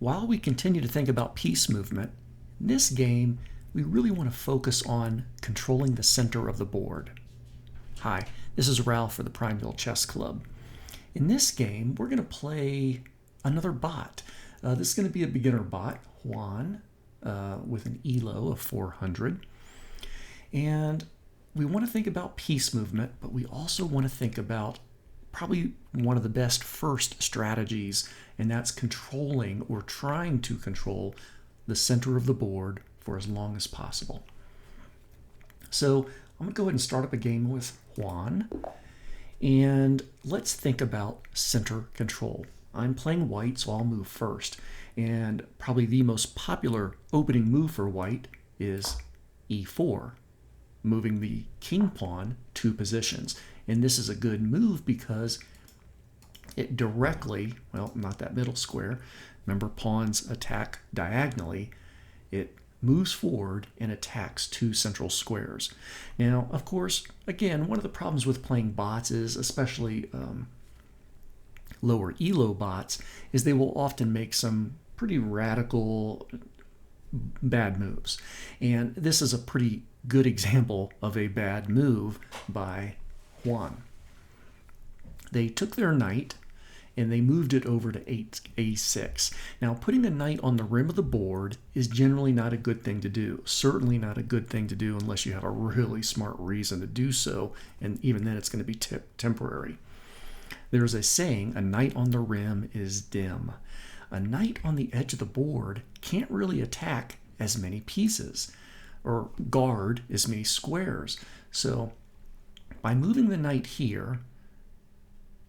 while we continue to think about piece movement, in this game, we really want to focus on controlling the center of the board. Hi, this is Ralph for the Prineville Chess Club. In this game, we're going to play another bot. This is going to be a beginner bot, Juan, with an ELO of 400. And we want to think about piece movement, but we also want to think about probably one of the best first strategies, and that's controlling or trying to control the center of the board for as long as possible. So I'm going to go ahead and start up a game with Juan, and let's think about center control. I'm playing white, so I'll move first, and probably the most popular opening move for white is e4, moving the king pawn 2 positions. And this is a good move because it directly, well, not that middle square, remember pawns attack diagonally, it moves forward and attacks 2 central squares. Now, of course, again, one of the problems with playing bots is, especially lower elo bots, is they will often make some pretty radical bad moves. And this is a pretty good example of a bad move by Juan. They took their knight and they moved it over to a6. Now, putting a knight on the rim of the board is generally not a good thing to do. Certainly not a good thing to do unless you have a really smart reason to do so, and even then it's going to be temporary. There's a saying, a knight on the rim is dim. A knight on the edge of the board can't really attack as many pieces or guard as many squares. So by moving the knight here,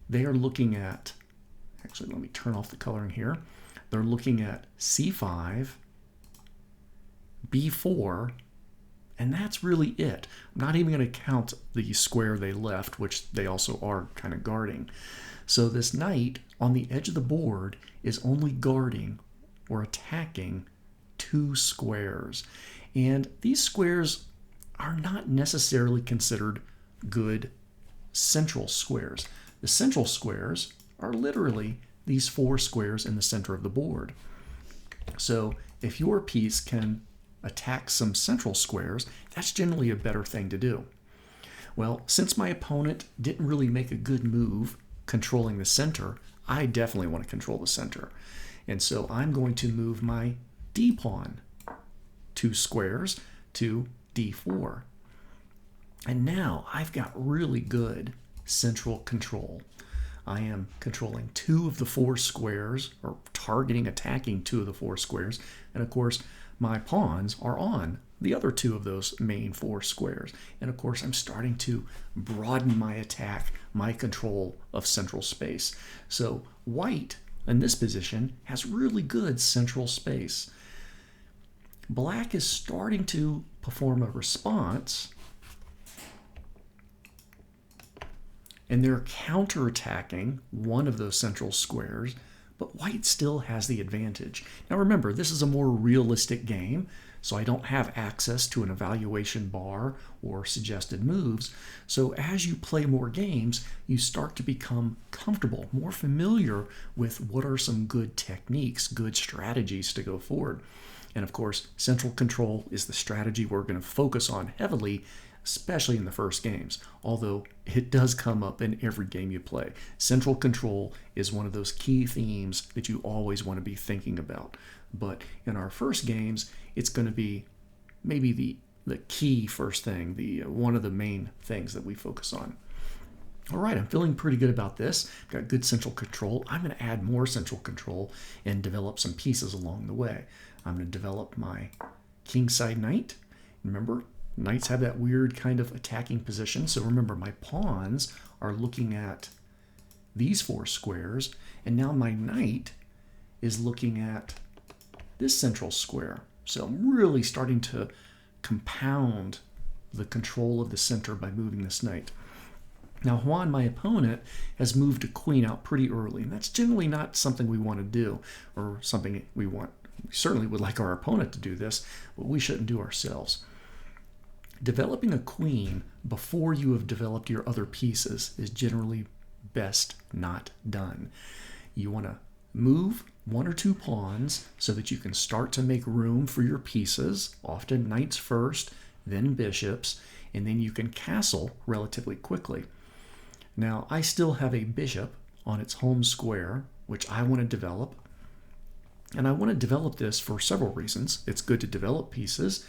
they are looking at, actually let me turn off the coloring here, they're looking at c5, b4, and that's really it. I'm not even going to count the square they left, which they also are kind of guarding. So this knight on the edge of the board is only guarding or attacking 2 squares. And these squares are not necessarily considered good central squares. The central squares are literally these 4 squares in the center of the board. So if your piece can attack some central squares, that's generally a better thing to do. Well, since my opponent didn't really make a good move controlling the center, I definitely want to control the center. And so I'm going to move my d pawn 2 squares to d4. And now I've got really good central control. I am controlling 2 of the 4 squares, or targeting, attacking 2 of the 4 squares. And of course, my pawns are on the other 2 of those main 4 squares. And of course, I'm starting to broaden my attack, my control of central space. So white, in this position, has really good central space. Black is starting to perform a response, and they're counterattacking one of those central squares, but white still has the advantage. Now remember, this is a more realistic game, so I don't have access to an evaluation bar or suggested moves. So as you play more games, you start to become comfortable, more familiar with what are some good techniques, good strategies to go forward. And of course, central control is the strategy we're going to focus on heavily, especially in the first games, although it does come up in every game you play. Central control is one of those key themes that you always want to be thinking about. But in our first games, it's going to be maybe the key first thing, one of the main things that we focus on. All right, I'm feeling pretty good about this. Got good central control. I'm going to add more central control and develop some pieces along the way. I'm going to develop my kingside knight. Remember, knights have that weird kind of attacking position. So remember, my pawns are looking at these 4 squares, and now my knight is looking at this central square. So I'm really starting to compound the control of the center by moving this knight. Now Juan, my opponent, has moved a queen out pretty early, and that's generally not something we want to do, or something we want. We certainly would like our opponent to do this, but we shouldn't do ourselves. Developing a queen before you have developed your other pieces is generally best not done. You want to move one or two pawns so that you can start to make room for your pieces, often knights first, then bishops, and then you can castle relatively quickly. Now, I still have a bishop on its home square, which I want to develop. And I want to develop this for several reasons. It's good to develop pieces.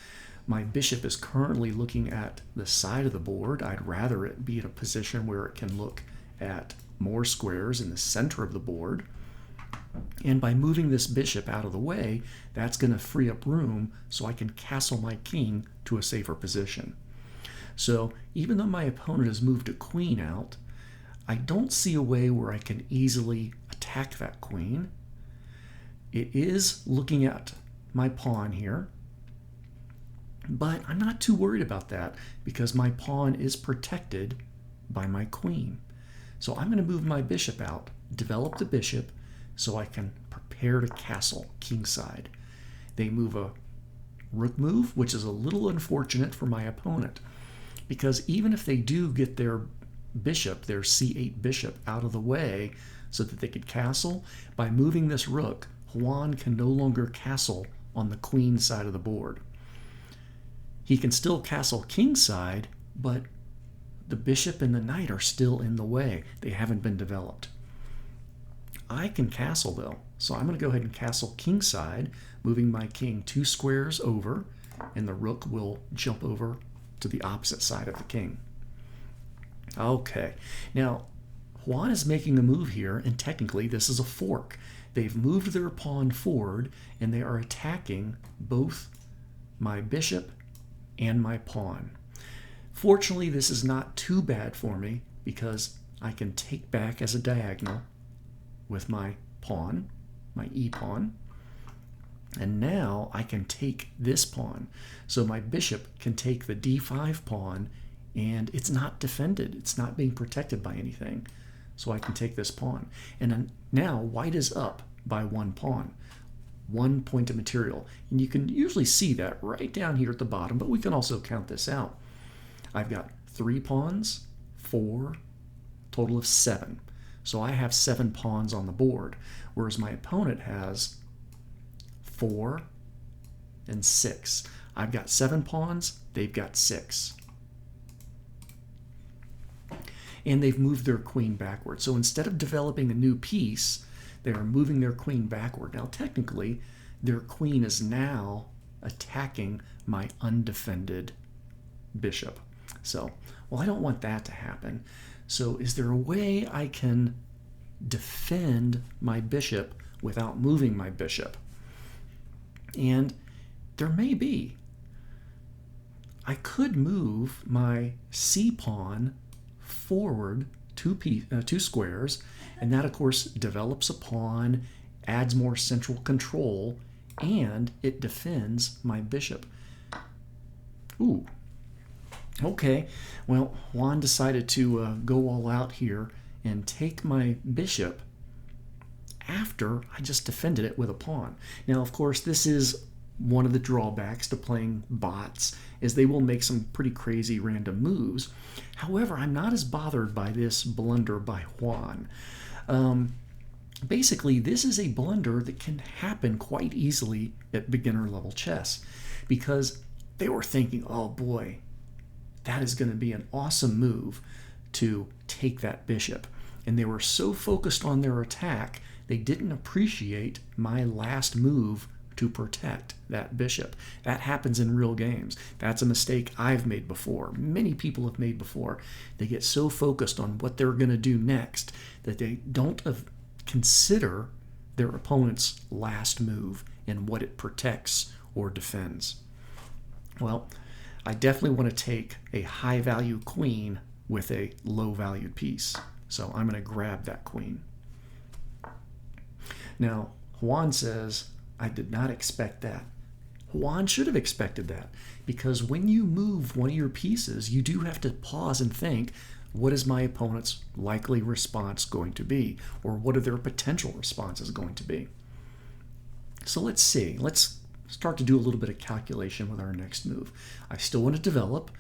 My bishop is currently looking at the side of the board. I'd rather it be in a position where it can look at more squares in the center of the board. And by moving this bishop out of the way, that's going to free up room so I can castle my king to a safer position. So even though my opponent has moved a queen out, I don't see a way where I can easily attack that queen. It is looking at my pawn here, but I'm not too worried about that because my pawn is protected by my queen. So I'm going to move my bishop out, develop the bishop, so I can prepare to castle kingside. They move a rook move, which is a little unfortunate for my opponent, because even if they do get their bishop, their c8 bishop, out of the way so that they could castle, by moving this rook, Juan can no longer castle on the queen side of the board. He can still castle kingside, but the bishop and the knight are still in the way. They haven't been developed. I can castle though, so I'm going to go ahead and castle kingside, moving my king 2 squares over, and the rook will jump over to the opposite side of the king. Okay, now Juan is making a move here, and technically this is a fork. They've moved their pawn forward, and they are attacking both my bishop and my pawn. Fortunately, this is not too bad for me because I can take back as a diagonal with my pawn, my e-pawn, and now I can take this pawn. So my bishop can take the d5 pawn, and it's not defended. It's not being protected by anything. So I can take this pawn. And then now white is up by 1 pawn, 1 point of material. And you can usually see that right down here at the bottom, but we can also count this out. I've got 3 pawns, 4, total of 7. So I have 7 pawns on the board, whereas my opponent has 4 and 6. I've got 7 pawns, they've got 6. And they've moved their queen backward. So instead of developing a new piece, they are moving their queen backward. Now technically, their queen is now attacking my undefended bishop. So, well, I don't want that to happen. So is there a way I can defend my bishop without moving my bishop? And there may be. I could move my c-pawn forward 2 squares, and that of course develops a pawn, adds more central control, and it defends my bishop. Ooh, okay, well, Juan decided to go all out here and take my bishop after I just defended it with a pawn. Now of course this is one of the drawbacks to playing bots, is they will make some pretty crazy random moves. However, I'm not as bothered by this blunder by Juan. Basically, this is a blunder that can happen quite easily at beginner level chess, because they were thinking, oh boy, that is going to be an awesome move to take that bishop. And they were so focused on their attack, they didn't appreciate my last move to protect that bishop. That happens in real games. That's a mistake I've made before. Many people have made before. They get so focused on what they're going to do next that they don't consider their opponent's last move and what it protects or defends. Well, I definitely want to take a high-value queen with a low-valued piece. So I'm going to grab that queen. Now, Juan says, I did not expect that. Juan should have expected that, because when you move one of your pieces, you do have to pause and think, what is my opponent's likely response going to be? Or what are their potential responses going to be? So let's see. Let's start to do a little bit of calculation with our next move. I still want to develop.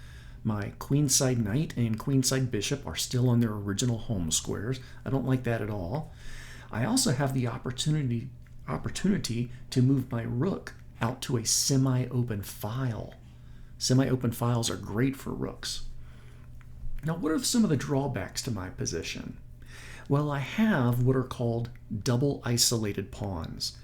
My queenside knight and queenside bishop are still on their original home squares. I don't like that at all. I also have the opportunity opportunity to move my rook out to a semi-open file. Semi-open files are great for rooks. Now, what are some of the drawbacks to my position? Well, I have what are called double isolated pawns.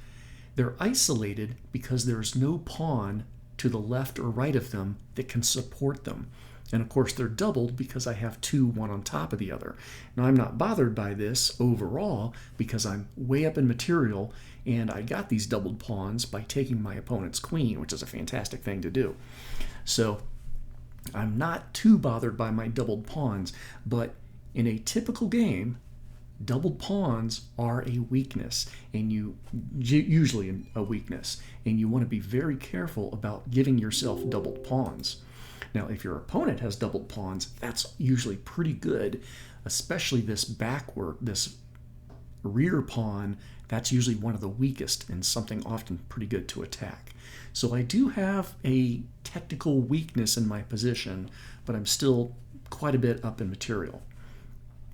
They're isolated because there's no pawn to the left or right of them that can support them. And of course, they're doubled because I have two, one on top of the other. Now, I'm not bothered by this overall because I'm way up in material and I got these doubled pawns by taking my opponent's queen, which is a fantastic thing to do. So I'm not too bothered by my doubled pawns, but in a typical game, doubled pawns are a weakness, and usually a weakness, and you want to be very careful about giving yourself doubled pawns. Now, if your opponent has doubled pawns, that's usually pretty good, especially this rear pawn. That's usually one of the weakest and something often pretty good to attack. So I do have a technical weakness in my position, but I'm still quite a bit up in material.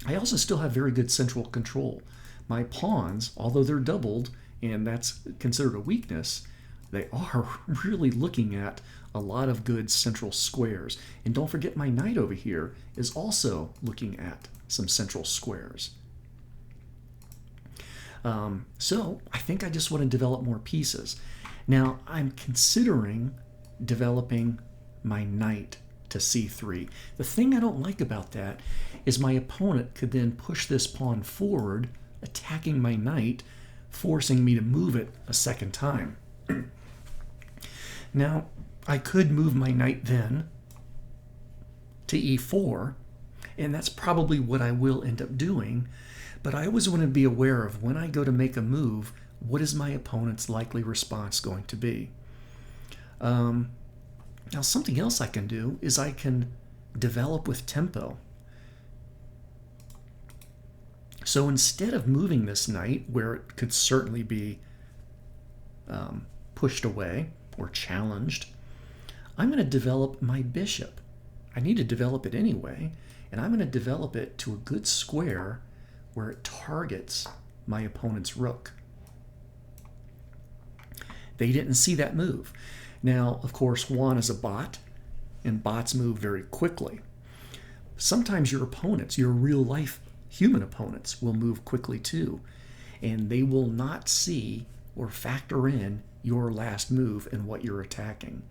I also still have very good central control. My pawns, although they're doubled, and that's considered a weakness, they are really looking at a lot of good central squares. And don't forget my knight over here is also looking at some central squares. So I think I just want to develop more pieces. Now I'm considering developing my knight to c3. The thing I don't like about that is my opponent could then push this pawn forward, attacking my knight, forcing me to move it a second time. Now, I could move my knight then to e4, and that's probably what I will end up doing, but I always want to be aware of when I go to make a move, what is my opponent's likely response going to be? Now, something else I can do is I can develop with tempo. So instead of moving this knight, where it could certainly be pushed away or challenged, I'm going to develop my bishop. I need to develop it anyway, and I'm going to develop it to a good square where it targets my opponent's rook. They didn't see that move. Now, of course, Juan is a bot, and bots move very quickly. Sometimes your opponents, your real-life human opponents, will move quickly too, and they will not see or factor in your last move and what you're attacking.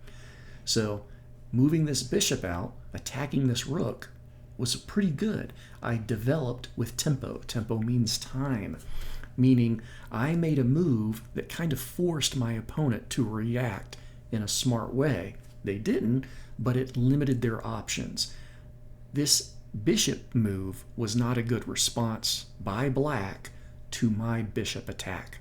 So moving this bishop out, attacking this rook, was pretty good. I developed with tempo. Tempo means time, meaning I made a move that kind of forced my opponent to react in a smart way. They didn't, but it limited their options. This bishop move was not a good response by black to my bishop attack.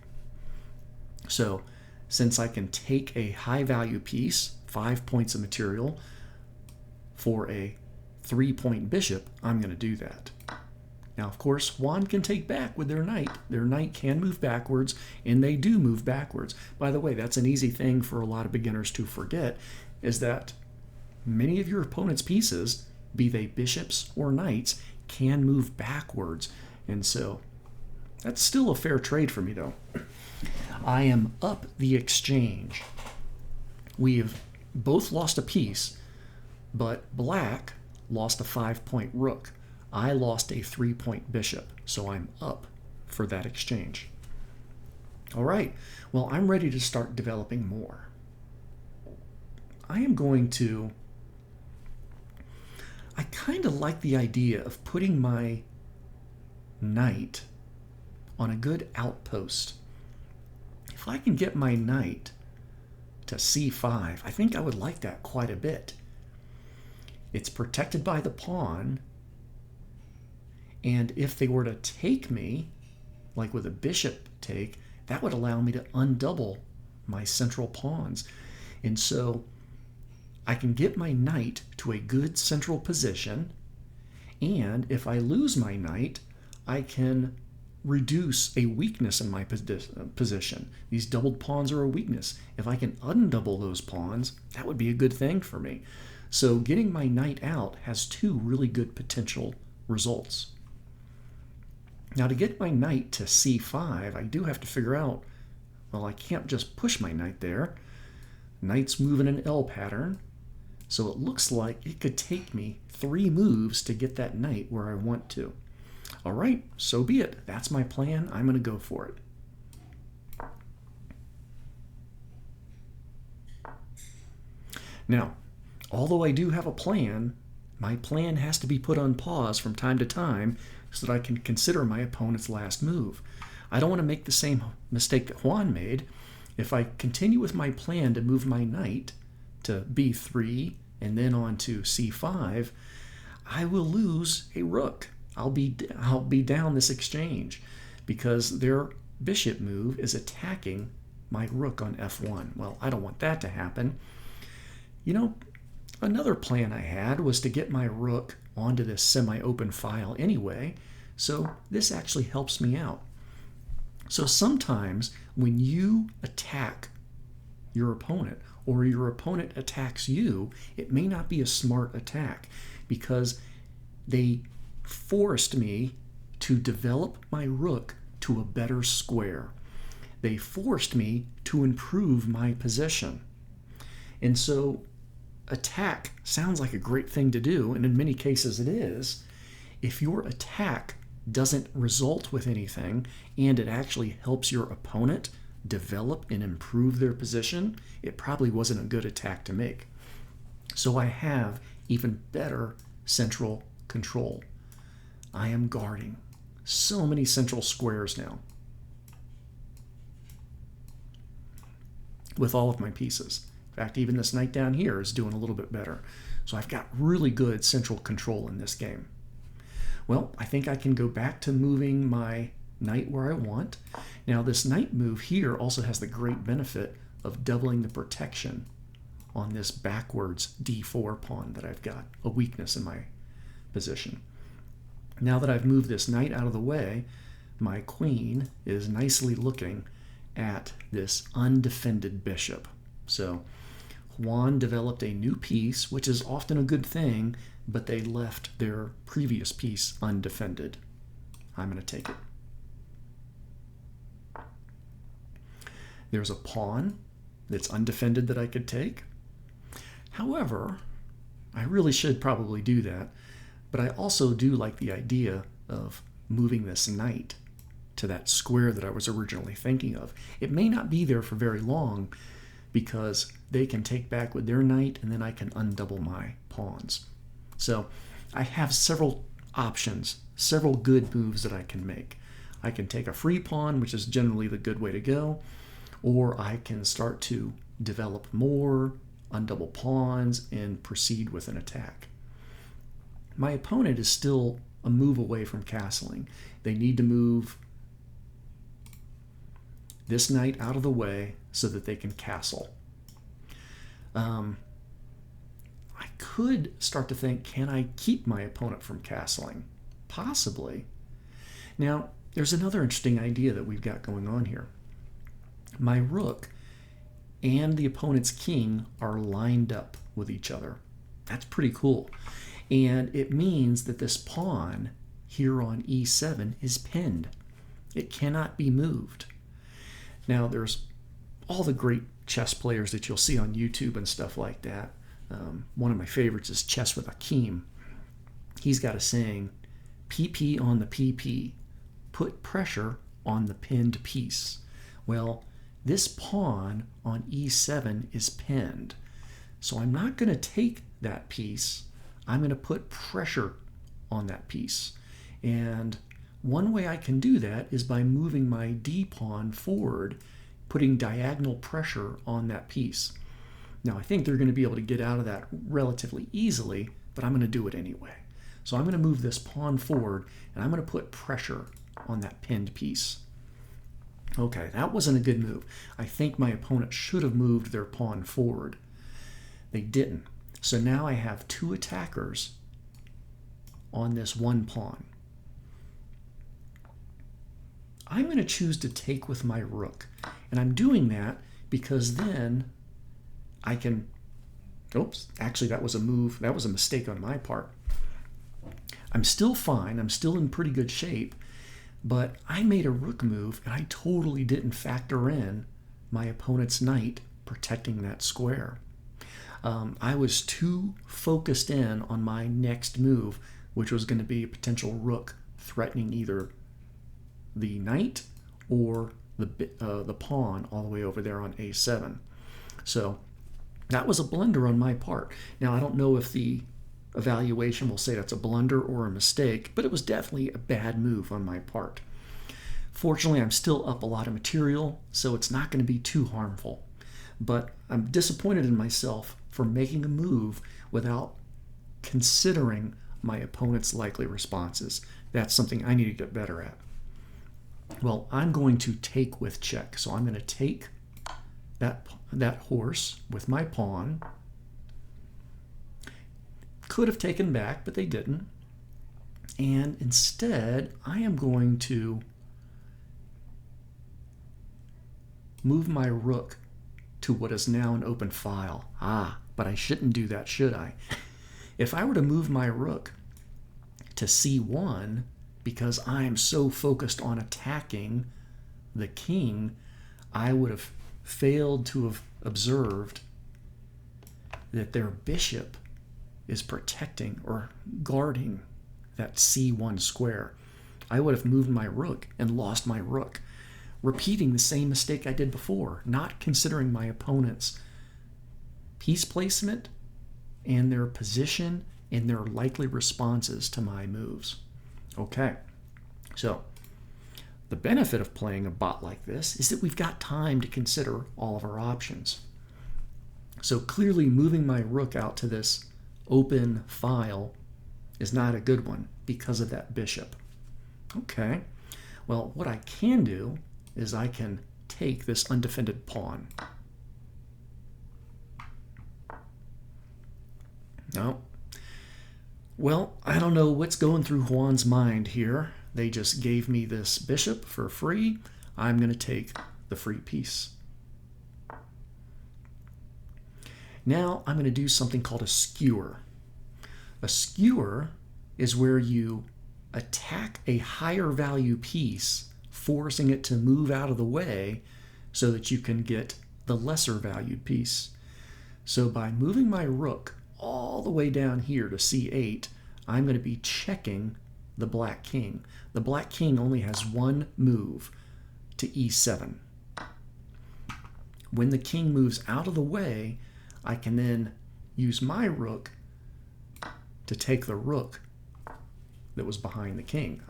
So since I can take a high value piece, 5 points of material, for a 3-point bishop, I'm going to do that. Now, of course, Juan can take back with their knight. Their knight can move backwards, and they do move backwards. By the way, that's an easy thing for a lot of beginners to forget, is that many of your opponent's pieces, be they bishops or knights, can move backwards. And so that's still a fair trade for me, though. I am up the exchange. We have both lost a piece, but black lost a 5-point rook. I lost a 3-point bishop, so I'm up for that exchange. All right, well, I'm ready to start developing more. I kind of like the idea of putting my knight on a good outpost. If I can get my knight to c5, I think I would like that quite a bit. It's protected by the pawn, and if they were to take me, like with a bishop take, that would allow me to undouble my central pawns. And so I can get my knight to a good central position, and if I lose my knight, I can reduce a weakness in my position. These doubled pawns are a weakness. If I can undouble those pawns, that would be a good thing for me. So getting my knight out has two really good potential results. Now, to get my knight to c5, I do have to figure out, Well, I can't just push my knight there. Knight's moving an L pattern, so it looks like it could take me 3 moves to get that knight where I want to. All right, so be it. That's my plan. I'm going to go for it. Now, although I do have a plan, my plan has to be put on pause from time to time so that I can consider my opponent's last move. I don't want to make the same mistake that Juan made. If I continue with my plan to move my knight to b3 and then on to c5, I will lose a rook. I'll be down this exchange because their bishop move is attacking my rook on f1. Well, I don't want that to happen. You know, another plan I had was to get my rook onto this semi-open file anyway, so this actually helps me out. So sometimes when you attack your opponent or your opponent attacks you, it may not be a smart attack because they forced me to develop my rook to a better square. They forced me to improve my position. And so attack sounds like a great thing to do, and in many cases it is. If your attack doesn't result with anything and it actually helps your opponent develop and improve their position, it probably wasn't a good attack to make. So I have even better central control. I am guarding so many central squares now with all of my pieces. In fact, even this knight down here is doing a little bit better. So I've got really good central control in this game. Well, I think I can go back to moving my knight where I want. Now this knight move here also has the great benefit of doubling the protection on this backwards d4 pawn that I've got, a weakness in my position. Now that I've moved this knight out of the way, my queen is nicely looking at this undefended bishop. So Juan developed a new piece, which is often a good thing, but they left their previous piece undefended. I'm going to take it. There's a pawn that's undefended that I could take. However, I really should probably do that, but I also do like the idea of moving this knight to that square that I was originally thinking of. It may not be there for very long because they can take back with their knight and then I can undouble my pawns. So I have several options, several good moves that I can make. I can take a free pawn, which is generally the good way to go, or I can start to develop more, undouble pawns, and proceed with an attack. My opponent is still a move away from castling. They need to move this knight out of the way so that they can castle. I could start to think, can I keep my opponent from castling? Possibly. Now, there's another interesting idea that we've got going on here. My rook and the opponent's king are lined up with each other. That's pretty cool. And it means that this pawn here on e7 is pinned. It cannot be moved. Now, there's all the great chess players that you'll see on YouTube and stuff like that. One of my favorites is Chess with Akeem. He's got a saying, PP on the PP, put pressure on the pinned piece. Well, this pawn on e7 is pinned. So I'm not going to take that piece. I'm going to put pressure on that piece. And one way I can do that is by moving my d pawn forward, putting diagonal pressure on that piece. Now I think they're going to be able to get out of that relatively easily, but I'm going to do it anyway. So I'm going to move this pawn forward and I'm going to put pressure on that pinned piece. Okay, that wasn't a good move. I think my opponent should have moved their pawn forward. They didn't. So now I have two attackers on this one pawn. I'm going to choose to take with my rook. And I'm doing that because then I can, oops, actually that was a move, that was a mistake on my part. I'm still fine, I'm still in pretty good shape, but I made a rook move and I totally didn't factor in my opponent's knight protecting that square. I was too focused in on my next move, which was going to be a potential rook threatening either the knight or the pawn all the way over there on a7. So that was a blunder on my part. Now, I don't know if the evaluation will say that's a blunder or a mistake, but it was definitely a bad move on my part. Fortunately, I'm still up a lot of material, so it's not going to be too harmful. But I'm disappointed in myself for making a move without considering my opponent's likely responses. That's something I need to get better at. Well, I'm going to take with check. So I'm going to take that horse with my pawn. Could have taken back, but they didn't. And instead, I am going to move my rook to what is now an open file. But I shouldn't do that, should I? If I were to move my rook to c1, because I am so focused on attacking the king, I would have failed to have observed that their bishop is protecting or guarding that c1 square. I would have moved my rook and lost my rook, repeating the same mistake I did before, not considering my opponent's piece placement and their position and their likely responses to my moves. Okay, so the benefit of playing a bot like this is that we've got time to consider all of our options. So clearly moving my rook out to this open file is not a good one because of that bishop. Okay, well, what I can do is I can take this undefended pawn. No. Well, I don't know what's going through Juan's mind here. They just gave me this bishop for free. I'm going to take the free piece. Now I'm going to do something called a skewer. A skewer is where you attack a higher value piece, forcing it to move out of the way so that you can get the lesser valued piece. So by moving my rook all the way down here to c8, I'm going to be checking the black king. The black king only has one move, to e7. When the king moves out of the way, I can then use my rook to take the rook that was behind the king.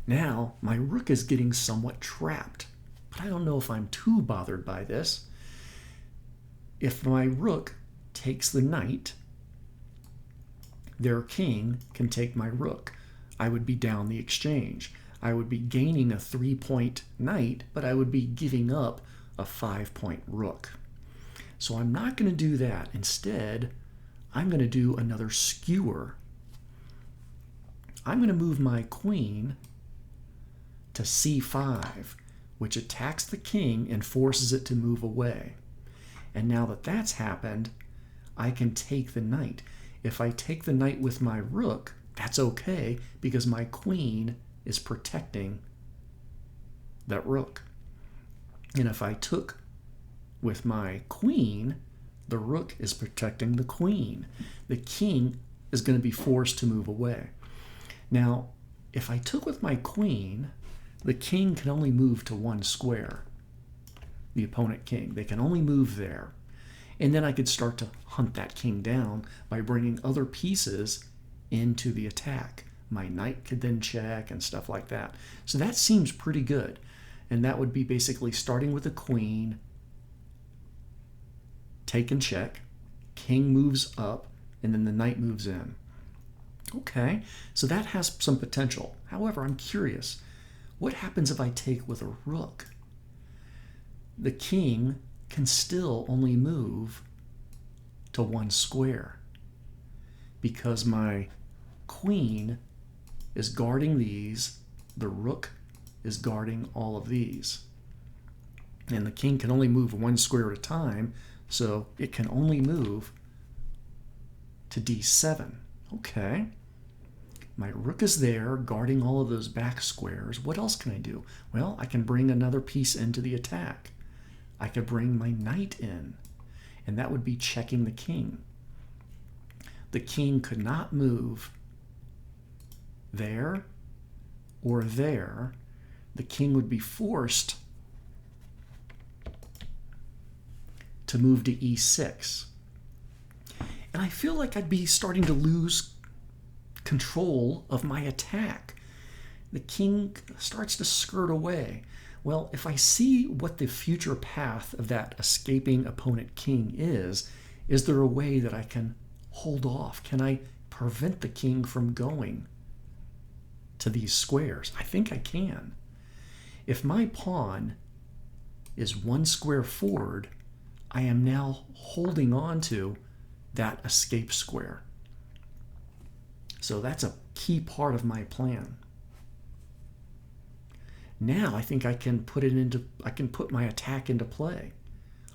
Now my rook is getting somewhat trapped, but I don't know if I'm too bothered by this. If my rook takes the knight, their king can take my rook. I would be down the exchange. I would be gaining a 3-point knight, but I would be giving up a 5-point rook. So I'm not going to do that. Instead, I'm going to do another skewer. I'm going to move my queen to c5, which attacks the king and forces it to move away. And now that that's happened, I can take the knight. If I take the knight with my rook, that's okay because my queen is protecting that rook. And if I took with my queen, the rook is protecting the queen. The king is going to be forced to move away. Now, if I took with my queen, the king can only move to one square. The opponent king. They can only move there. And then I could start to hunt that king down by bringing other pieces into the attack. My knight could then check and stuff like that. So that seems pretty good. And that would be basically starting with a queen, take and check, king moves up, and then the knight moves in. Okay, so that has some potential. However, I'm curious, what happens if I take with a rook? The king can still only move to one square because my queen is guarding these, the rook is guarding all of these. And the king can only move one square at a time, so it can only move to d7. Okay. My rook is there guarding all of those back squares. What else can I do? Well, I can bring another piece into the attack. I could bring my knight in, and that would be checking the king. The king could not move there or there. The king would be forced to move to e6. And I feel like I'd be starting to lose control of my attack. The king starts to skirt away. Well, if I see what the future path of that escaping opponent king is there a way that I can hold off? Can I prevent the king from going to these squares? I think I can. If my pawn is one square forward, I am now holding on to that escape square. So that's a key part of my plan. Now I think I can put my attack into play.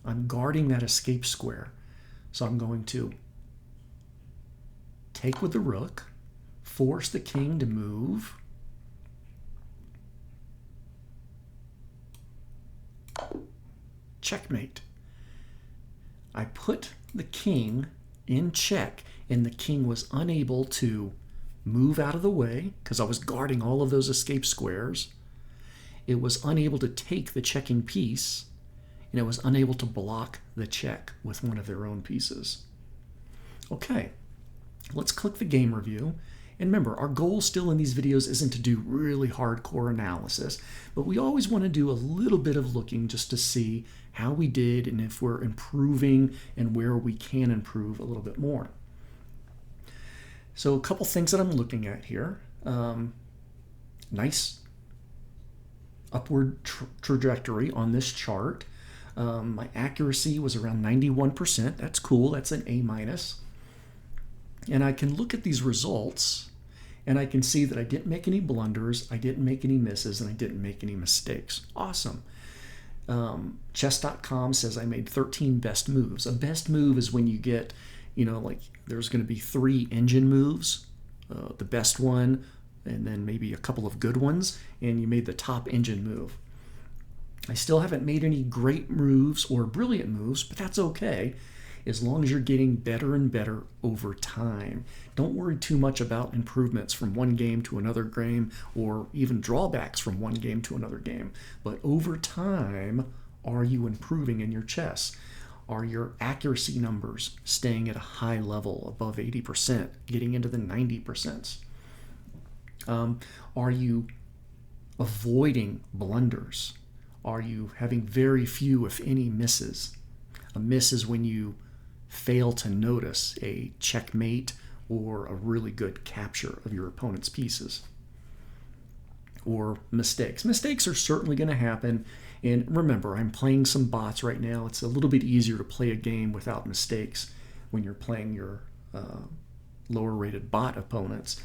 I'm guarding that escape square. So I'm going to take with the rook, force the king to move. Checkmate. I put the king in check, and the king was unable to move out of the way because I was guarding all of those escape squares. It was unable to take the checking piece, and it was unable to block the check with one of their own pieces. Okay, let's click the game review. And remember, our goal still in these videos isn't to do really hardcore analysis, but we always want to do a little bit of looking just to see how we did and if we're improving and where we can improve a little bit more. So a couple things that I'm looking at here. Nice upward trajectory on this chart. My accuracy was around 91%. That's cool. That's an A-. And I can look at these results and I can see that I didn't make any blunders, I didn't make any misses, and I didn't make any mistakes. Awesome. Chess.com says I made 13 best moves. A best move is when you get, like there's going to be 3 engine moves, the best one, and then maybe a couple of good ones, and you made the top engine move. I still haven't made any great moves or brilliant moves, but that's okay, as long as you're getting better and better over time. Don't worry too much about improvements from one game to another game, or even drawbacks from one game to another game. But over time, are you improving in your chess? Are your accuracy numbers staying at a high level, above 80%, getting into the 90%? Are you avoiding blunders? Are you having very few, if any, misses? A miss is when you fail to notice a checkmate or a really good capture of your opponent's pieces. Or mistakes. Mistakes are certainly going to happen. And remember, I'm playing some bots right now. It's a little bit easier to play a game without mistakes when you're playing your lower rated bot opponents.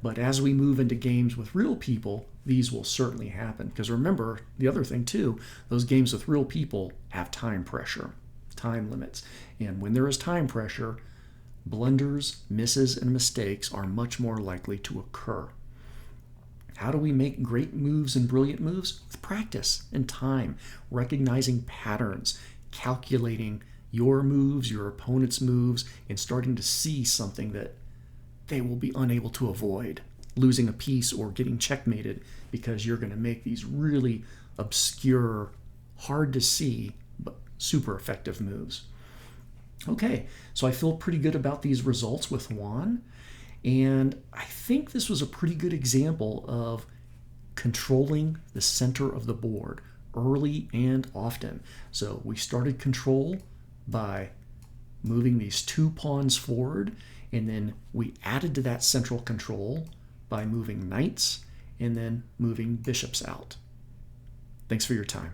But as we move into games with real people, these will certainly happen. Because remember, the other thing too, those games with real people have time pressure, time limits. And when there is time pressure, blunders, misses, and mistakes are much more likely to occur. How do we make great moves and brilliant moves? With practice and time, recognizing patterns, calculating your moves, your opponent's moves, and starting to see something that they will be unable to avoid, losing a piece or getting checkmated because you're going to make these really obscure, hard to see, but super effective moves. Okay, so I feel pretty good about these results with Juan, and I think this was a pretty good example of controlling the center of the board early and often. So we started control by moving these 2 pawns forward, and then we added to that central control by moving knights and then moving bishops out. Thanks for your time.